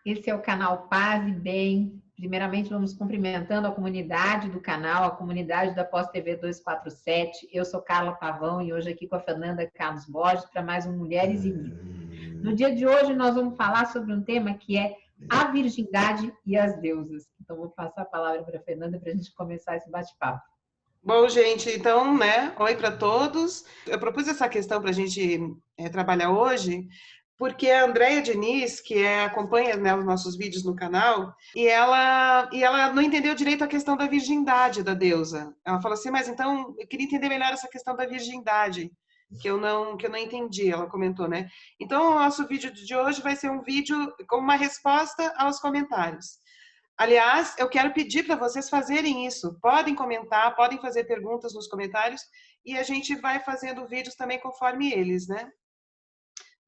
Esse é o canal Paz e Bem. Primeiramente, vamos cumprimentando a comunidade do canal, a comunidade da Pós TV 247. Eu sou Carla Pavão e hoje aqui com a Fernanda Carlos Borges para mais um Mulheres e Mitos. No dia de hoje, nós vamos falar sobre um tema que é a virgindade e as deusas. Então, vou passar a palavra para a Fernanda para a gente começar esse bate-papo. Bom, gente, então, oi para todos. Eu propus essa questão para a gente trabalhar hoje, porque a Andréia Diniz, que acompanha, os nossos vídeos no canal, e ela não entendeu direito a questão da virgindade da deusa. Ela falou assim, mas então, eu queria entender melhor essa questão da virgindade, que eu não entendi, ela comentou, né? Então, o nosso vídeo de hoje vai ser um vídeo com uma resposta aos comentários. Aliás, eu quero pedir para vocês fazerem isso. Podem comentar, podem fazer perguntas nos comentários e a gente vai fazendo vídeos também conforme eles, né?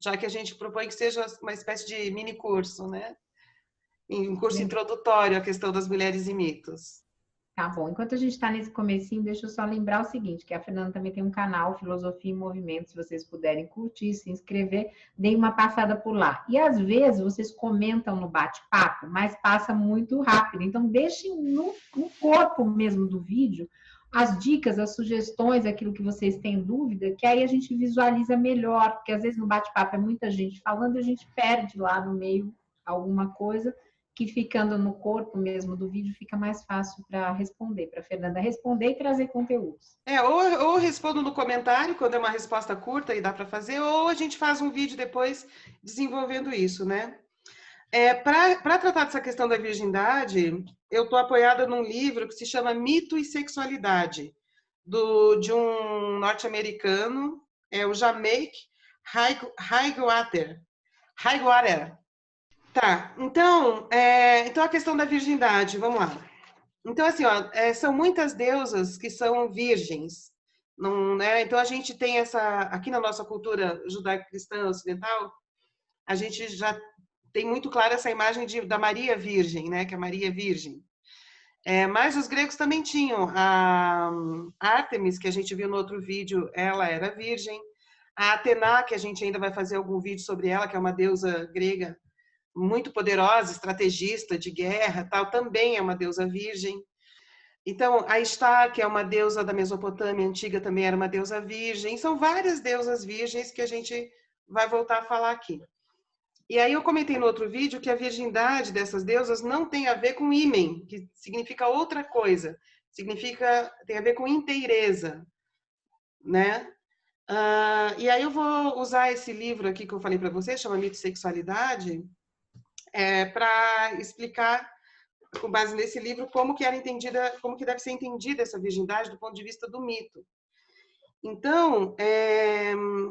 Já que a gente propõe que seja uma espécie de mini curso, né? Um curso introdutório à questão das mulheres e mitos. Tá bom. Enquanto a gente está nesse comecinho, deixa eu só lembrar o seguinte, que a Fernanda também tem um canal, Filosofia em Movimento, se vocês puderem curtir, se inscrever, deem uma passada por lá. E às vezes vocês comentam no bate-papo, mas passa muito rápido. Então deixem no corpo mesmo do vídeo as dicas, as sugestões, aquilo que vocês têm dúvida, que aí a gente visualiza melhor, porque às vezes no bate-papo é muita gente falando e a gente perde lá no meio alguma coisa, que ficando no corpo mesmo do vídeo fica mais fácil para responder, para a Fernanda responder e trazer conteúdos. Ou respondo no comentário, quando é uma resposta curta e dá para fazer, ou a gente faz um vídeo depois desenvolvendo isso, né? Para tratar dessa questão da virgindade, eu estou apoiada num livro que se chama Mito e Sexualidade, de um norte-americano, o Jamaica Highwater. Tá, então a questão da virgindade, vamos lá. Então, assim, são muitas deusas que são virgens, não, né? Então, a gente tem aqui na nossa cultura judaico-cristã ocidental, a gente já tem muito clara essa imagem da Maria Virgem, né? Que é Maria Virgem. Mas os gregos também tinham. A Ártemis, que a gente viu no outro vídeo, ela era virgem. A Atena, que a gente ainda vai fazer algum vídeo sobre ela, que é uma deusa grega muito poderosa, estrategista de guerra, tal, também é uma deusa virgem. Então, a Ishtar, que é uma deusa da Mesopotâmia antiga, também era uma deusa virgem. São várias deusas virgens que a gente vai voltar a falar aqui. E aí eu comentei no outro vídeo que a virgindade dessas deusas não tem a ver com ímen, que significa outra coisa. Tem a ver com inteireza, né? E aí eu vou usar esse livro aqui que eu falei para vocês, chama Mito e Sexualidade, para explicar, com base nesse livro, como que deve ser entendida essa virgindade do ponto de vista do mito. Então,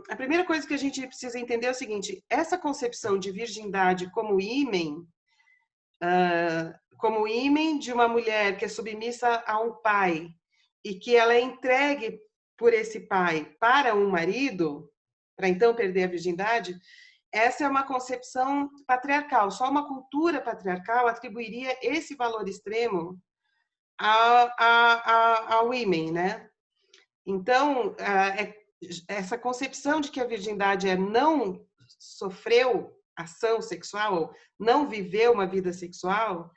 a primeira coisa que a gente precisa entender é o seguinte: essa concepção de virgindade como ímen de uma mulher que é submissa a um pai e que ela é entregue por esse pai para um marido, para então perder a virgindade, essa é uma concepção patriarcal. Só uma cultura patriarcal atribuiria esse valor extremo ao ímen, né? Então, essa concepção de que a virgindade não sofreu ação sexual, não viveu uma vida sexual,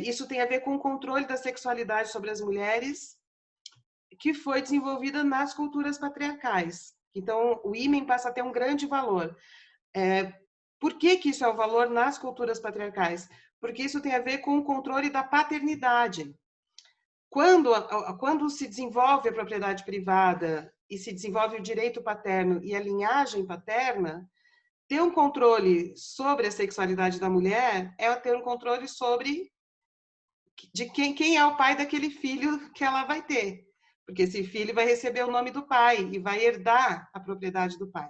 isso tem a ver com o controle da sexualidade sobre as mulheres, que foi desenvolvida nas culturas patriarcais. Então, o ímen passa a ter um grande valor. Por que isso é o valor nas culturas patriarcais? Porque isso tem a ver com o controle da paternidade. Quando se desenvolve a propriedade privada e se desenvolve o direito paterno e a linhagem paterna, ter um controle sobre a sexualidade da mulher é ter um controle de quem é o pai daquele filho que ela vai ter. Porque esse filho vai receber o nome do pai e vai herdar a propriedade do pai.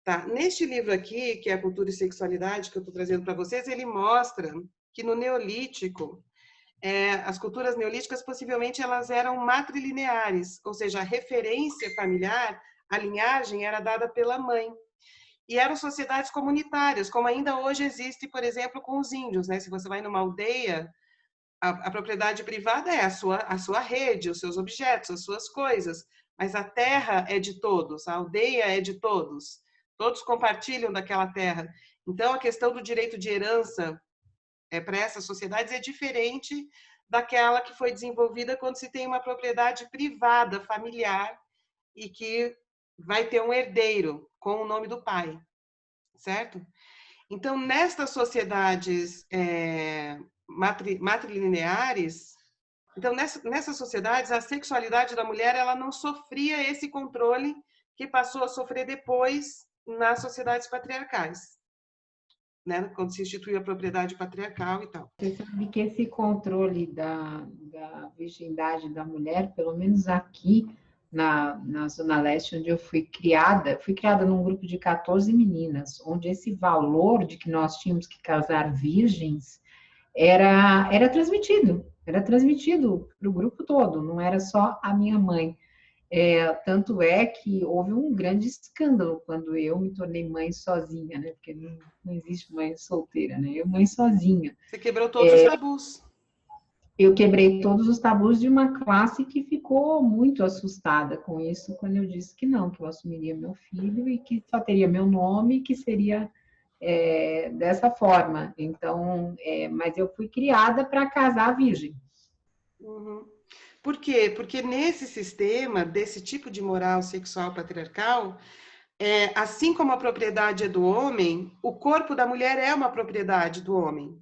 Tá? Neste livro aqui, que é a Cultura e Sexualidade, que eu estou trazendo para vocês, ele mostra que no Neolítico, as culturas neolíticas possivelmente elas eram matrilineares, ou seja, a referência familiar, a linhagem era dada pela mãe. E eram sociedades comunitárias, como ainda hoje existe, por exemplo, com os índios, né? Se você vai numa aldeia, a propriedade privada é a sua rede, os seus objetos, as suas coisas, mas a terra é de todos, a aldeia é de todos, todos compartilham daquela terra. Então, a questão do direito de herança para essas sociedades é diferente daquela que foi desenvolvida quando se tem uma propriedade privada, familiar, e que vai ter um herdeiro com o nome do pai, certo? Então, nestas sociedades matrilineares, então, nessas sociedades, a sexualidade da mulher ela não sofria esse controle que passou a sofrer depois nas sociedades patriarcais, né? Quando se instituiu a propriedade patriarcal e tal. Você sabe que esse controle da virgindade da mulher, pelo menos aqui na Zona Leste, onde eu fui criada num grupo de 14 meninas, onde esse valor de que nós tínhamos que casar virgens era transmitido para o grupo todo, não era só a minha mãe. Tanto é que houve um grande escândalo quando eu me tornei mãe sozinha, né? Porque não existe mãe solteira, né? Eu mãe sozinha. Você quebrou todos os tabus. Eu quebrei todos os tabus de uma classe que ficou muito assustada com isso quando eu disse que não, que eu assumiria meu filho e que só teria meu nome e que seria dessa forma. Então, mas eu fui criada para casar virgem. Uhum. Por quê? Porque nesse sistema, desse tipo de moral sexual patriarcal, assim como a propriedade é do homem, o corpo da mulher é uma propriedade do homem.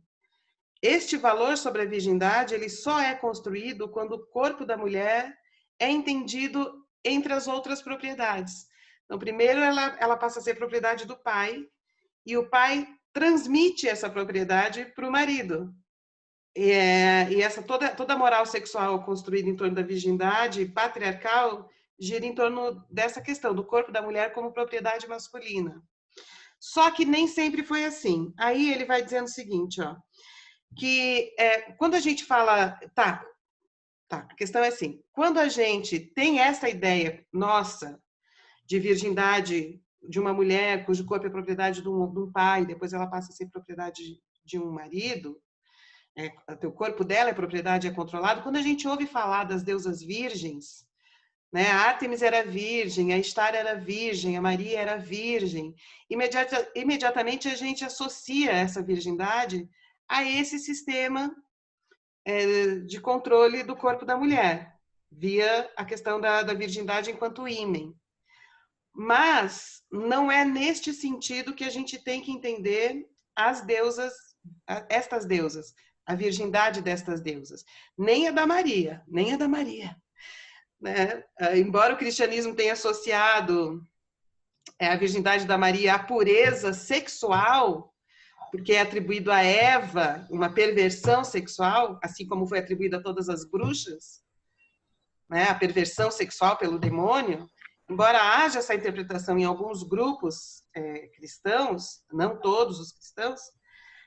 Este valor sobre a virgindade, ele só é construído quando o corpo da mulher é entendido entre as outras propriedades. Então, primeiro ela passa a ser propriedade do pai, e o pai transmite essa propriedade para o marido. E essa toda a moral sexual construída em torno da virgindade patriarcal gira em torno dessa questão do corpo da mulher como propriedade masculina. Só que nem sempre foi assim. Aí ele vai dizendo o seguinte, ó, que quando a gente fala, a questão é assim, quando a gente tem essa ideia nossa de virgindade de uma mulher cujo corpo é propriedade de um pai, depois ela passa a ser propriedade de um marido, o corpo dela é propriedade, é controlado. Quando a gente ouve falar das deusas virgens, né, a Ártemis era virgem, a Estar era virgem, a Maria era virgem, imediatamente a gente associa essa virgindade a esse sistema de controle do corpo da mulher, via a questão da virgindade enquanto ímen. Mas não é neste sentido que a gente tem que entender as deusas, estas deusas, a virgindade destas deusas. Nem a da Maria, nem a da Maria. Né? Embora o cristianismo tenha associado a virgindade da Maria à pureza sexual, porque é atribuído a Eva uma perversão sexual, assim como foi atribuída a todas as bruxas, né? A perversão sexual pelo demônio, embora haja essa interpretação em alguns grupos cristãos, não todos os cristãos,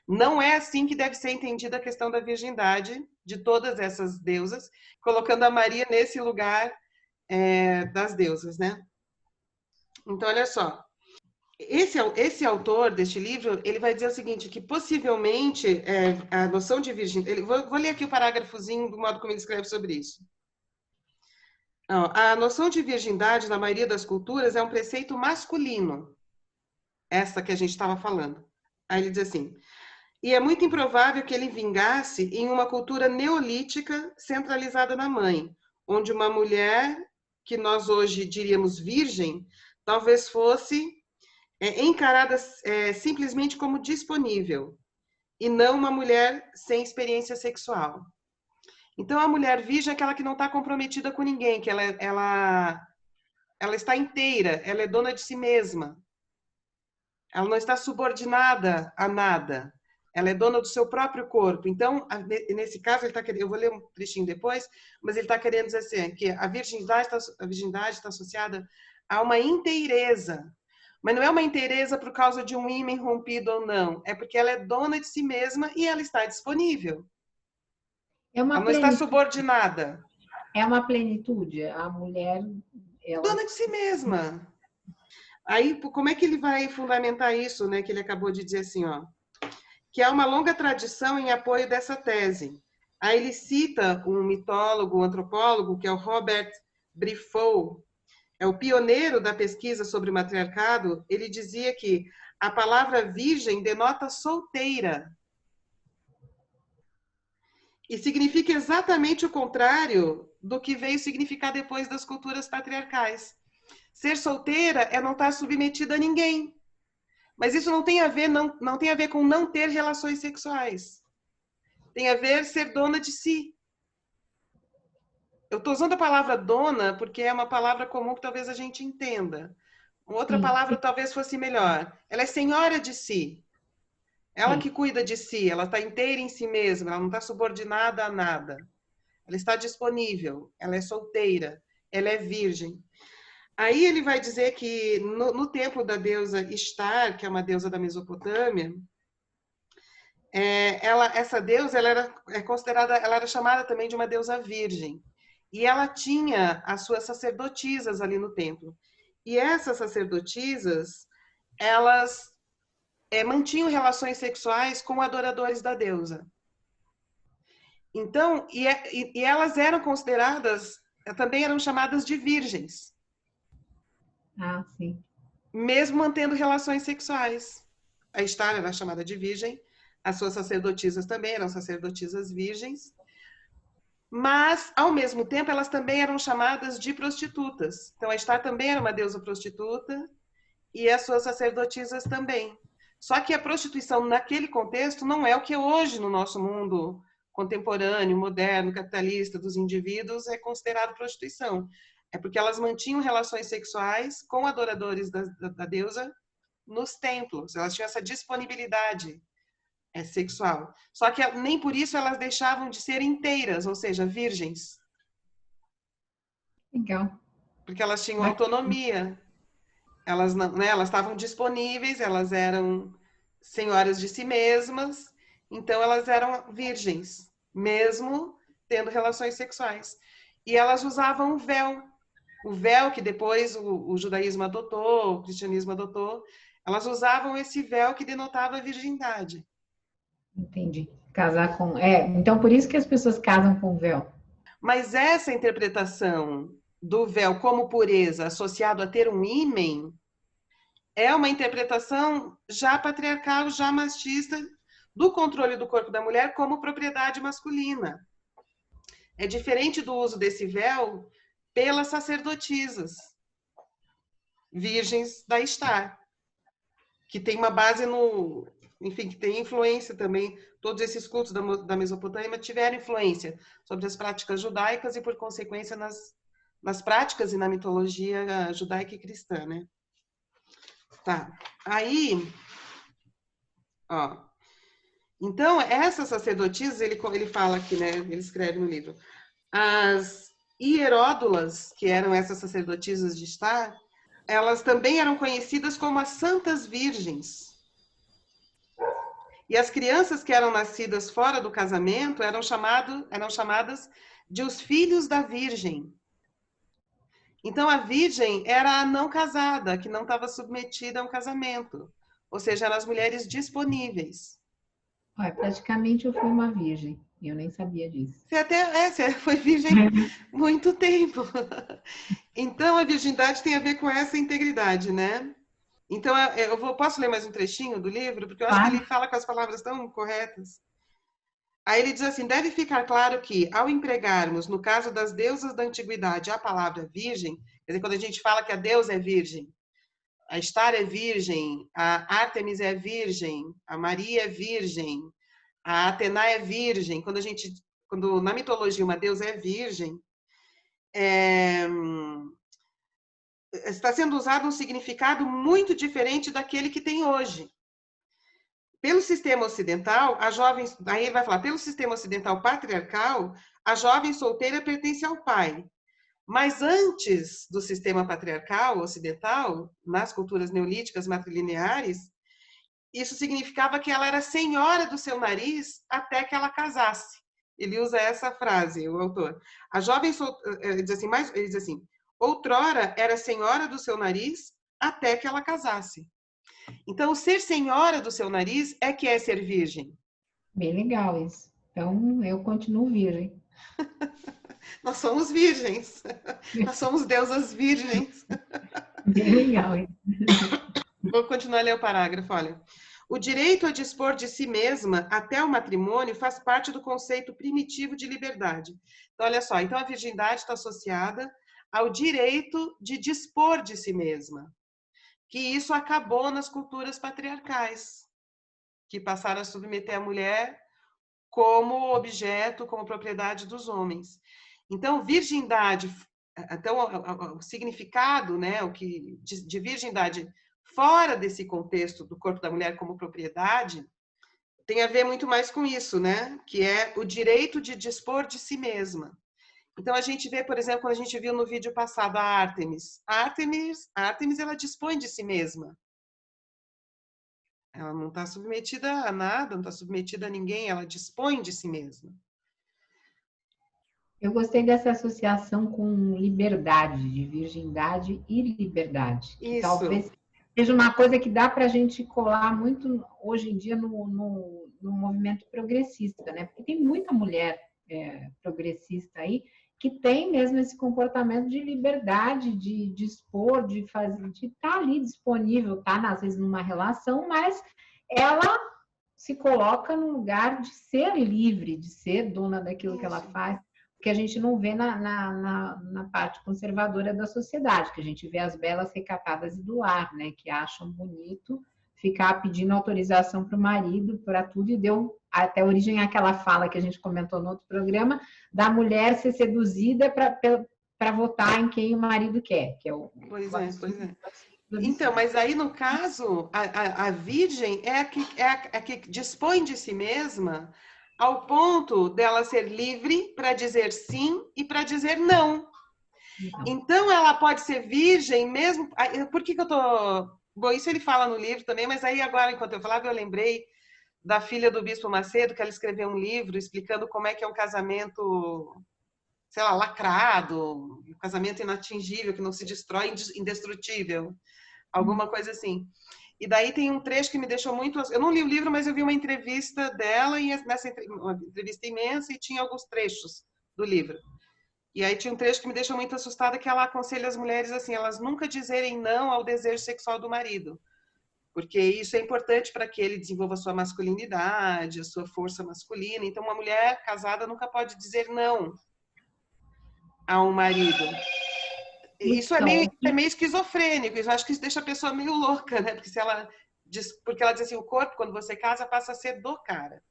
não é assim que deve ser entendida a questão da virgindade de todas essas deusas, colocando a Maria nesse lugar das deusas, né? Então, olha só, esse autor deste livro, ele vai dizer o seguinte, que possivelmente a noção de virgindade... Vou ler aqui o parágrafozinho do modo como ele escreve sobre isso. A noção de virgindade, na maioria das culturas, é um preceito masculino. Essa que a gente estava falando. Aí ele diz assim, e é muito improvável que ele vingasse em uma cultura neolítica centralizada na mãe, onde uma mulher, que nós hoje diríamos virgem, talvez fosse encarada simplesmente como disponível, e não uma mulher sem experiência sexual. Então, a mulher virgem é aquela que não está comprometida com ninguém, que ela está inteira, ela é dona de si mesma. Ela não está subordinada a nada. Ela é dona do seu próprio corpo. Então, nesse caso, ele está querendo, eu vou ler um trechinho depois, mas ele está querendo dizer assim, que a virgindade está associada a uma inteireza. Mas não é uma inteireza por causa de um ímen rompido ou não. É porque ela é dona de si mesma e ela está disponível. Ela não está subordinada. É uma plenitude. A mulher... Dona de si mesma. Aí, como é que ele vai fundamentar isso, né? Que ele acabou de dizer assim, ó. Que há uma longa tradição em apoio dessa tese. Aí ele cita um mitólogo, um antropólogo, que é o Robert Briffaut, é o pioneiro da pesquisa sobre o matriarcado. Ele dizia que a palavra virgem denota solteira. E significa exatamente o contrário do que veio significar depois das culturas patriarcais. Ser solteira é não estar submetida a ninguém. Mas isso não tem a ver, não tem a ver com não ter relações sexuais. Tem a ver ser dona de si. Eu estou usando a palavra dona porque é uma palavra comum que talvez a gente entenda. Uma outra Sim, palavra sim, talvez fosse melhor. Ela é senhora de si. Ela sim. que cuida de si, ela está inteira em si mesma, ela não está subordinada a nada. Ela está disponível, ela é solteira, ela é virgem. Aí ele vai dizer que no templo da deusa Ishtar, que é uma deusa da Mesopotâmia, essa deusa ela era considerada, ela era chamada também de uma deusa virgem. E ela tinha as suas sacerdotisas ali no templo. E essas sacerdotisas, elas mantinham relações sexuais com adoradores da deusa. Então, e elas eram consideradas, também eram chamadas de virgens, Ah, sim. mesmo mantendo relações sexuais. A Ishtar era chamada de virgem, as suas sacerdotisas também eram sacerdotisas virgens, mas, ao mesmo tempo, elas também eram chamadas de prostitutas. Então, a Ishtar também era uma deusa prostituta e as suas sacerdotisas também. Só que a prostituição, naquele contexto, não é o que hoje, no nosso mundo contemporâneo, moderno, capitalista, dos indivíduos, é considerado prostituição. É porque elas mantinham relações sexuais com adoradores da deusa nos templos. Elas tinham essa disponibilidade sexual. Só que nem por isso elas deixavam de ser inteiras, ou seja, virgens. Legal. Porque elas tinham Bacana. autonomia. Elas não, né, elas estavam disponíveis, elas eram senhoras de si mesmas, então elas eram virgens, mesmo tendo relações sexuais. E elas usavam o véu que depois o judaísmo adotou, o cristianismo adotou, elas usavam esse véu que denotava a virgindade. Entendi. Casar com. É, então por isso que as pessoas casam com véu. Mas essa interpretação do véu como pureza associado a ter um ímen é uma interpretação já patriarcal, já machista, do controle do corpo da mulher como propriedade masculina. É diferente do uso desse véu pelas sacerdotisas virgens da Ishtar, que tem uma base no, enfim, que tem influência também. Todos esses cultos da Mesopotâmia tiveram influência sobre as práticas judaicas e, por consequência, nas práticas e na mitologia judaica e cristã, né? Tá. Aí, ó. Então, essas sacerdotisas, ele fala aqui, né? Ele escreve no livro. As hieródulas, que eram essas sacerdotisas de Ishtar, elas também eram conhecidas como as santas virgens. E as crianças que eram nascidas fora do casamento eram chamadas de os filhos da virgem. Então, a virgem era a não casada, que não estava submetida a um casamento. Ou seja, eram as mulheres disponíveis. Olha, praticamente eu fui uma virgem. E eu nem sabia disso. Você foi virgem muito tempo. Então, a virgindade tem a ver com essa integridade, né? Então, posso ler mais um trechinho do livro? Porque eu acho que Claro. ele fala com as palavras tão corretas. Aí ele diz assim, deve ficar claro que, ao empregarmos, no caso das deusas da antiguidade, a palavra virgem, quer dizer, quando a gente fala que a deusa é virgem, a Estar é virgem, a Ártemis é virgem, a Maria é virgem, a Atena é virgem. Quando na mitologia uma deusa é virgem, está sendo usado um significado muito diferente daquele que tem hoje. Pelo sistema ocidental, a jovem, aí ele vai falar, pelo sistema ocidental patriarcal, a jovem solteira pertence ao pai. Mas antes do sistema patriarcal ocidental, nas culturas neolíticas matrilineares, isso significava que ela era senhora do seu nariz até que ela casasse. Ele usa essa frase, o autor. A jovem ele diz assim, outrora era senhora do seu nariz até que ela casasse. Então, ser senhora do seu nariz é que é ser virgem. Bem legal isso. Então eu continuo virgem. Nós somos virgens. Nós somos deusas virgens. Bem legal isso. Vou continuar a ler o parágrafo, olha. O direito a dispor de si mesma até o matrimônio faz parte do conceito primitivo de liberdade. Então, olha só, então a virgindade está associada ao direito de dispor de si mesma, que isso acabou nas culturas patriarcais, que passaram a submeter a mulher como objeto, como propriedade dos homens. Então, virgindade, então, o significado, né, o que de virgindade fora desse contexto do corpo da mulher como propriedade, tem a ver muito mais com isso, né, que é o direito de dispor de si mesma. Então, a gente vê, por exemplo, quando a gente viu no vídeo passado a Ártemis. A Ártemis, ela dispõe de si mesma. Ela não está submetida a nada, não está submetida a ninguém, ela dispõe de si mesma. Eu gostei dessa associação com liberdade, de virgindade e liberdade. Que Isso. talvez seja uma coisa que dá para a gente colar muito hoje em dia no movimento progressista, né? Porque tem muita mulher progressista aí que tem mesmo esse comportamento de liberdade, de dispor, de fazer, de estar ali disponível, tá às vezes numa relação, mas ela se coloca no lugar de ser livre, de ser dona daquilo que ela faz, que a gente não vê na parte conservadora da sociedade, que a gente vê as belas recatadas e do lar, né, que acham bonito ficar pedindo autorização para o marido, para tudo, e deu até origem àquela fala que a gente comentou no outro programa, da mulher ser seduzida para votar em quem o marido quer, que é o Pois é, absurdo, pois é. absurdo. Então, mas aí no caso, a virgem é a que dispõe de si mesma ao ponto dela ser livre para dizer sim e para dizer não. Então, ela pode ser virgem mesmo. Por que eu tô. Bom, isso ele fala no livro também, mas aí agora, enquanto eu falava, eu lembrei da filha do Bispo Macedo, que ela escreveu um livro explicando como é que é um casamento, sei lá, lacrado, um casamento inatingível, que não se destrói, indestrutível, alguma coisa assim. E daí tem um trecho que me deixou muito... Eu não li o livro, mas eu vi uma entrevista dela, e nessa uma entrevista imensa, e tinha alguns trechos do livro. E aí tinha um trecho que me deixou muito assustada, que ela aconselha as mulheres assim, elas nunca dizerem não ao desejo sexual do marido, porque isso é importante para que ele desenvolva a sua masculinidade, a sua força masculina. Então, uma mulher casada nunca pode dizer não a um marido. Isso é meio esquizofrênico, eu acho que isso deixa a pessoa meio louca, né? Porque ela diz assim, o corpo, quando você casa, passa a ser do cara.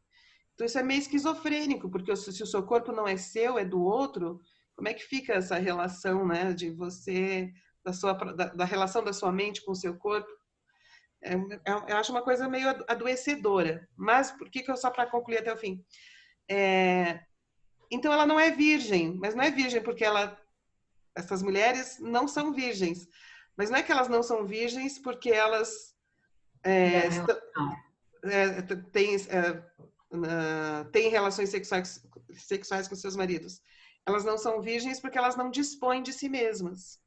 Então, isso é meio esquizofrênico, porque se o seu corpo não é seu, é do outro, como é que fica essa relação, né, de você, da relação da sua mente com o seu corpo? Eu acho uma coisa meio adoecedora. Mas, por que eu, só para concluir até o fim? Então, ela não é virgem, mas não é virgem porque essas mulheres não são virgens. Mas não é que elas não são virgens porque elas têm relações sexuais com seus maridos. Elas não são virgens porque elas não dispõem de si mesmas.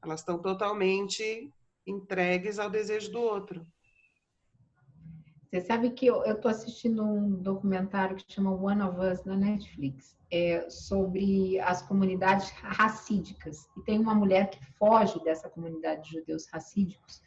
Elas estão totalmente entregues ao desejo do outro. Você sabe que eu estou assistindo um documentário que chama One of Us na Netflix, sobre as comunidades racídicas. E tem uma mulher que foge dessa comunidade de judeus racídicos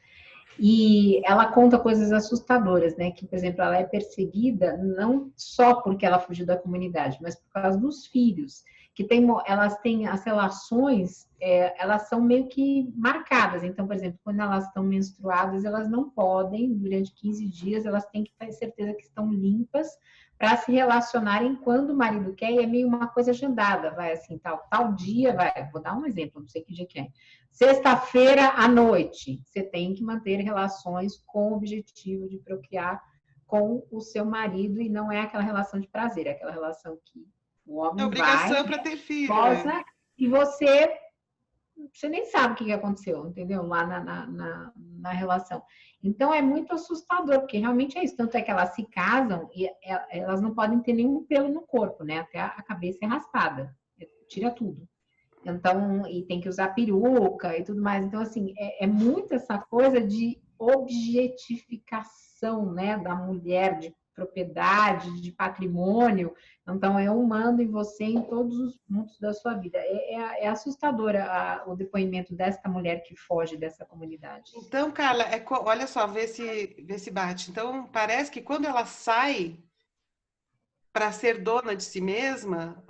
e ela conta coisas assustadoras, né? Que, por exemplo, ela é perseguida não só porque ela fugiu da comunidade, mas por causa dos filhos, que elas têm as relações, elas são meio que marcadas. Então, por exemplo, quando elas estão menstruadas, elas não podem, durante 15 dias, elas têm que ter certeza que estão limpas para se relacionarem quando o marido quer, e é meio uma coisa agendada, vai assim, tal dia, vou dar um exemplo, não sei que dia que é. Sexta-feira à noite, você tem que manter relações com o objetivo de procriar com o seu marido, e não é aquela relação de prazer, é aquela relação que o homem obrigação para ter filho. E você nem sabe o que aconteceu, entendeu? Lá na relação. Então é muito assustador, porque realmente é isso. Tanto é que elas se casam e elas não podem ter nenhum pelo no corpo, né? Até a cabeça é raspada, tira tudo. Então, e tem que usar peruca e tudo mais. Então, assim, é muito essa coisa de objetificação, né, da mulher, de propriedade, de patrimônio. Então, eu mando em você em todos os pontos da sua vida. É assustadora o depoimento desta mulher que foge dessa comunidade. Então, Carla, olha só, vê se bate. Então, parece que quando ela sai para ser dona de si mesma,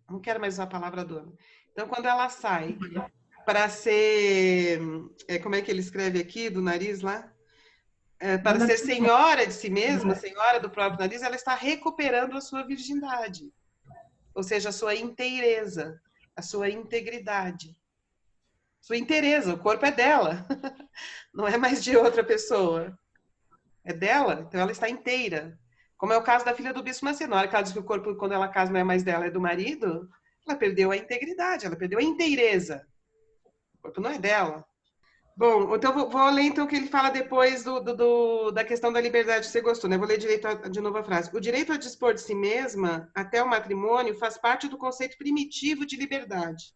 não quero mais usar a palavra dona. Então, quando ela sai para ser, como é que ele escreve aqui, do nariz lá? Para ser senhora de si mesma, senhora do próprio nariz, ela está recuperando a sua virgindade, ou seja, a sua inteireza, a sua integridade. Sua inteireza, o corpo é dela, não é mais de outra pessoa, é dela, então ela está inteira. Como é o caso da filha do bispo Macedo, na hora que ela diz que o corpo, quando ela casa, não é mais dela, é do marido, ela perdeu a integridade, ela perdeu a inteireza. O corpo não é dela. Bom, então vou ler então o que ele fala depois da questão da liberdade. Você gostou, né? Vou ler de novo a frase. O direito a dispor de si mesma até o matrimônio faz parte do conceito primitivo de liberdade.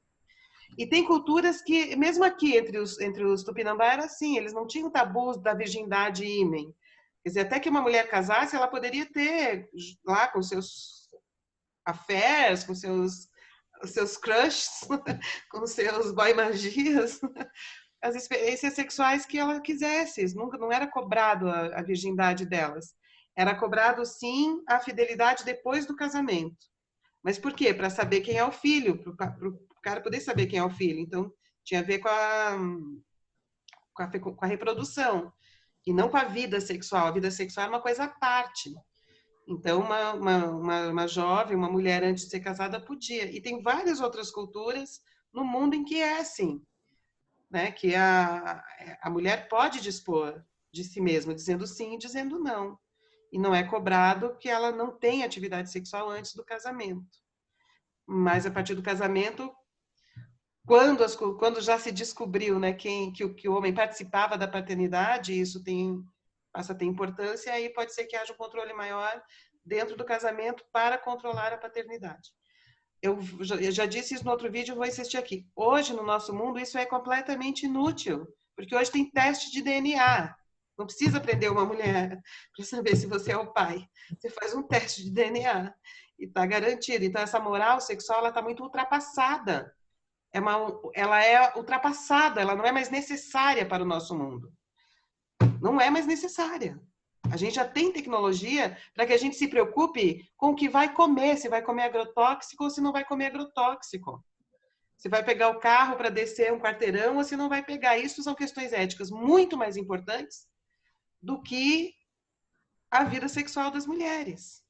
E tem culturas que, mesmo aqui entre os Tupinambá, era assim, eles não tinham tabus da virgindade ímen. Quer dizer, até que uma mulher casasse, ela poderia ter lá com seus affairs, com seus crushes, com seus boy magias, as experiências sexuais que ela quisesse. Nunca, não era cobrado a virgindade delas. Era cobrado, sim, a fidelidade depois do casamento. Mas por quê? Para saber quem é o filho, para o cara poder saber quem é o filho. Então, tinha a ver com a reprodução, e não com a vida sexual. A vida sexual é uma coisa à parte. Então, uma jovem, uma mulher antes de ser casada podia. E tem várias outras culturas no mundo em que é assim, né? Que a mulher pode dispor de si mesma, dizendo sim e dizendo não. E não é cobrado que ela não tenha atividade sexual antes do casamento. Mas a partir do casamento, quando já se descobriu, né, que o homem participava da paternidade, isso passa a ter importância, aí pode ser que haja um controle maior dentro do casamento para controlar a paternidade. Eu já disse isso no outro vídeo, vou insistir aqui. Hoje, no nosso mundo, isso é completamente inútil, porque hoje tem teste de DNA. Não precisa prender uma mulher para saber se você é o pai. Você faz um teste de DNA e está garantido. Então, essa moral sexual está muito ultrapassada. Ela é ultrapassada, ela não é mais necessária para o nosso mundo. Não é mais necessária. A gente já tem tecnologia para que a gente se preocupe com o que vai comer, se vai comer agrotóxico ou se não vai comer agrotóxico. Se vai pegar o carro para descer um quarteirão ou se não vai pegar. Isso são questões éticas muito mais importantes do que a vida sexual das mulheres.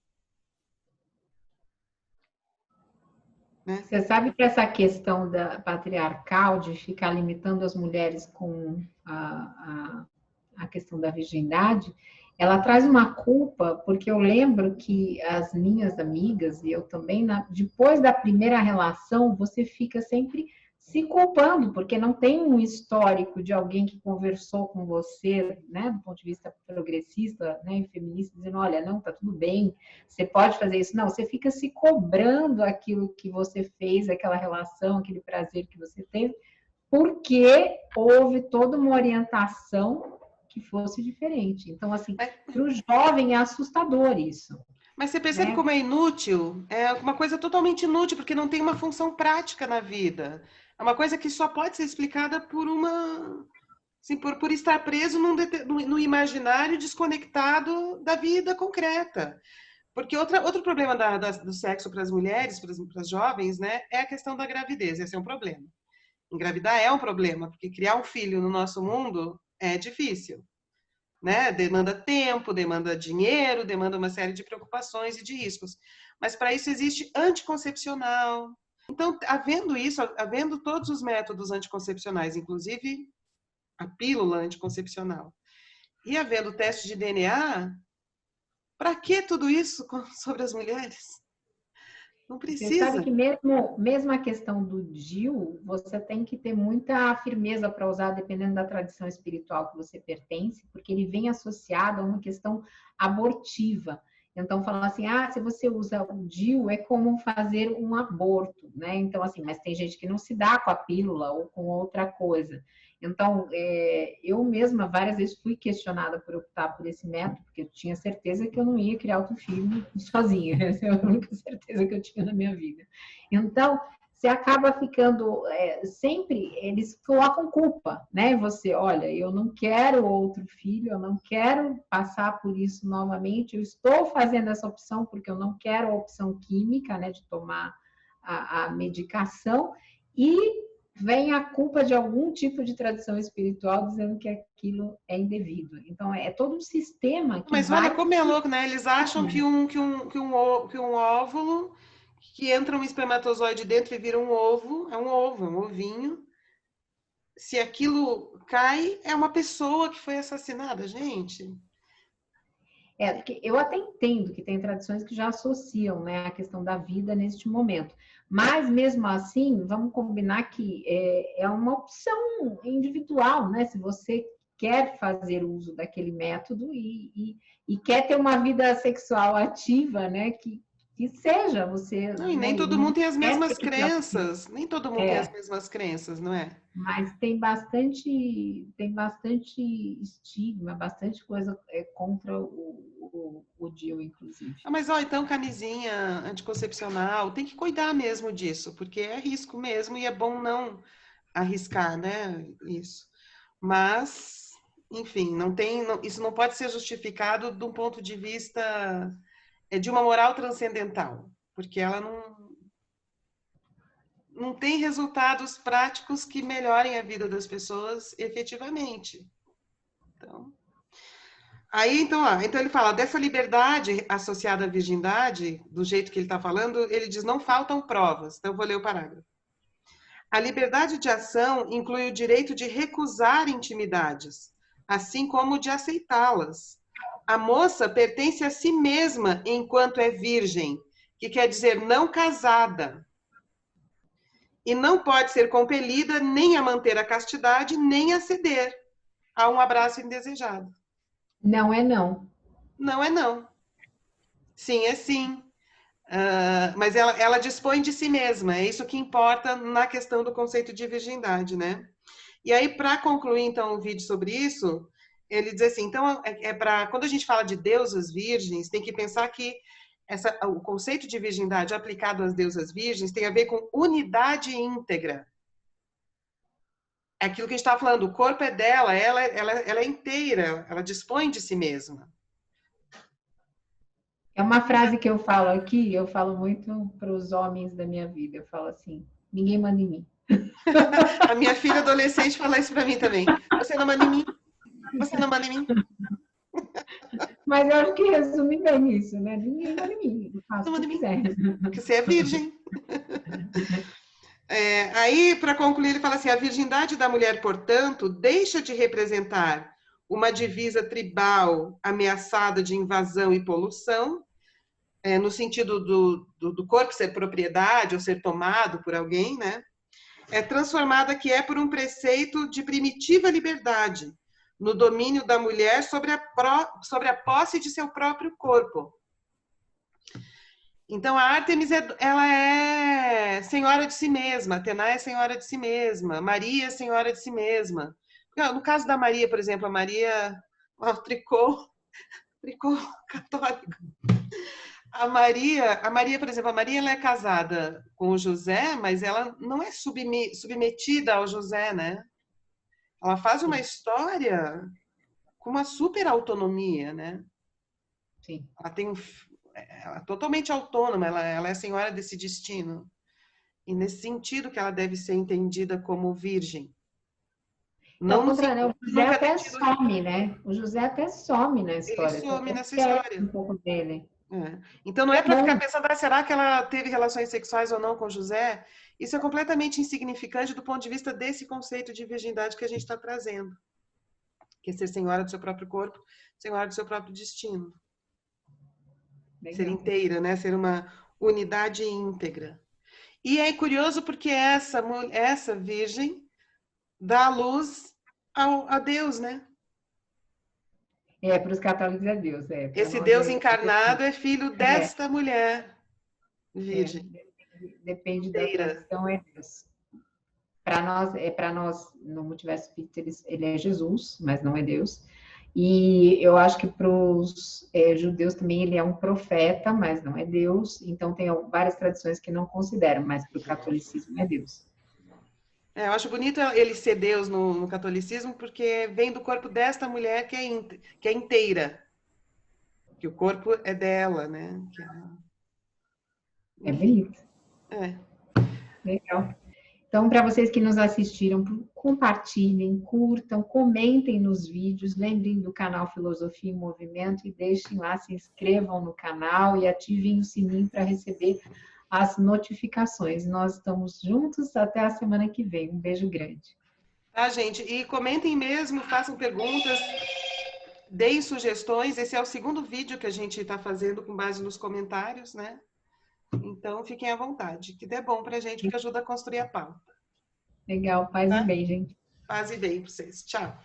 Né? Você sabe que essa questão da patriarcal, de ficar limitando as mulheres com a questão da virgindade, ela traz uma culpa, porque eu lembro que as minhas amigas, e eu também, depois da primeira relação, você fica sempre se culpando, porque não tem um histórico de alguém que conversou com você, né, do ponto de vista progressista, né, e feminista, dizendo, olha, não, tá tudo bem, você pode fazer isso. Não, você fica se cobrando aquilo que você fez, aquela relação, aquele prazer que você teve, porque houve toda uma orientação que fosse diferente. Então, assim, para o jovem é assustador isso. Mas você percebe como é inútil? É uma coisa totalmente inútil, porque não tem uma função prática na vida. É uma coisa que só pode ser explicada por assim, por estar preso no imaginário desconectado da vida concreta. Porque outro problema do sexo para as mulheres, para as jovens, né, é a questão da gravidez. Esse é um problema. Engravidar é um problema, porque criar um filho no nosso mundo é difícil. Né? Demanda tempo, demanda dinheiro, demanda uma série de preocupações e de riscos. Mas para isso existe anticoncepcional. Então, havendo isso, havendo todos os métodos anticoncepcionais, inclusive a pílula anticoncepcional, e havendo teste de DNA, para que tudo isso sobre as mulheres? Não precisa. Você sabe que mesmo a questão do DIU, você tem que ter muita firmeza para usar, dependendo da tradição espiritual que você pertence, porque ele vem associado a uma questão abortiva. Então, falam assim, se você usa o DIU, é como fazer um aborto, né? Então, assim, mas tem gente que não se dá com a pílula ou com outra coisa. Então, eu mesma várias vezes fui questionada por optar por esse método, porque eu tinha certeza que eu não ia criar outro filho sozinha. Essa é a única certeza que eu tinha na minha vida. Então, você acaba ficando sempre, eles colocam culpa, né? Você, olha, eu não quero outro filho, eu não quero passar por isso novamente, eu estou fazendo essa opção porque eu não quero a opção química, né, de tomar a medicação, e vem a culpa de algum tipo de tradição espiritual dizendo que aquilo é indevido. Então, é todo um sistema que Mas olha vai... como é louco, né? Eles acham que um óvulo, que entra um espermatozoide dentro e vira um ovo, é um ovo, um ovinho. Se aquilo cai, é uma pessoa que foi assassinada, gente. Eu até entendo que tem tradições que já associam, né, a questão da vida neste momento. Mas, mesmo assim, vamos combinar que é uma opção individual, né? Se você quer fazer uso daquele método e quer ter uma vida sexual ativa, né? Que seja você, Não, e nem né? todo mundo tem as Quer mesmas ter criar um filho. crenças. Nem todo mundo tem as mesmas crenças, não é? Mas tem bastante estigma, bastante coisa contra o DIU, inclusive. Ah, mas ó, então camisinha anticoncepcional, tem que cuidar mesmo disso, porque é risco mesmo e é bom não arriscar, né? Isso. Mas, enfim, isso não pode ser justificado de um ponto de vista de uma moral transcendental, porque ela não tem resultados práticos que melhorem a vida das pessoas efetivamente. Então, aí, então ele fala dessa liberdade associada à virgindade, do jeito que ele está falando, ele diz, não faltam provas. Então, eu vou ler o parágrafo. A liberdade de ação inclui o direito de recusar intimidades, assim como o de aceitá-las. A moça pertence a si mesma enquanto é virgem, que quer dizer não casada, e não pode ser compelida nem a manter a castidade, nem a ceder a um abraço indesejado. Não é não. Não é não. Sim é sim. Mas ela dispõe de si mesma, é isso que importa na questão do conceito de virgindade, né? E aí, para concluir, então, o vídeo sobre isso, ele diz assim, então, quando a gente fala de deusas virgens, tem que pensar que o conceito de virgindade aplicado às deusas virgens tem a ver com unidade íntegra. É aquilo que a gente estava falando, o corpo é dela, ela é inteira, ela dispõe de si mesma. É uma frase que eu falo aqui, eu falo muito para os homens da minha vida. Eu falo assim: ninguém manda em mim. A minha filha adolescente fala isso para mim também. Você não manda em mim? Você não manda em mim? Mas eu acho que resume bem isso, né? Ninguém manda em mim. Eu faço Não o que manda eu em mim? quiser. Porque você é virgem. Aí, para concluir, ele fala assim: a virgindade da mulher, portanto, deixa de representar uma divisa tribal ameaçada de invasão e poluição, no sentido do corpo ser propriedade ou ser tomado por alguém, né? É transformada que é por um preceito de primitiva liberdade, no domínio da mulher sobre a posse de seu próprio corpo. Então, a Ártemis, ela é senhora de si mesma, Atena é senhora de si mesma, Maria é senhora de si mesma. No caso da Maria, por exemplo, a Maria, o tricô católico. A Maria, por exemplo, a Maria ela é casada com o José, mas ela não é submetida ao José, né? Ela faz uma história com uma super autonomia, né? Sim. Ela é totalmente autônoma, ela é senhora desse destino. E nesse sentido que ela deve ser entendida como virgem. Então, Não no né, o José nunca até sentido. some, né? O José até some na Ele história. Você some até nessa esquece história. um pouco dele. Então não É é para ficar bom. pensando, será que ela teve relações sexuais ou não com José? Isso é completamente insignificante do ponto de vista desse conceito de virgindade que a gente está trazendo. Que é ser senhora do seu próprio corpo, senhora do seu próprio destino. Legal. Ser inteira, né? Ser uma unidade íntegra. E é curioso porque essa virgem dá luz a Deus, né? para os católicos é Deus, para Esse nós Deus encarnado é filho é, desta mulher é, virgem depende da inteira. tradição, é Deus. Para nós, no Multiverso Espírita, ele é Jesus, mas não é Deus. E eu acho que para os judeus também ele é um profeta, mas não é Deus. Então tem várias tradições que não consideram, mas para o catolicismo é Deus. Eu acho bonito ele ser Deus no catolicismo, porque vem do corpo desta mulher que é inteira. Que o corpo é dela, né? É Enfim. bonito. É. Legal. Então, para vocês que nos assistiram, compartilhem, curtam, comentem nos vídeos, lembrem do canal Filosofia em Movimento e deixem lá, se inscrevam no canal e ativem o sininho para receber as notificações. Nós estamos juntos até a semana que vem. Um beijo grande. Tá, gente? E comentem mesmo, façam perguntas, deem sugestões. Esse é o segundo vídeo que a gente está fazendo com base nos comentários, né? Então, fiquem à vontade, que é bom para a gente, porque ajuda a construir a pauta. Legal, paz e Tá? bem, gente. Paz e bem para vocês. Tchau.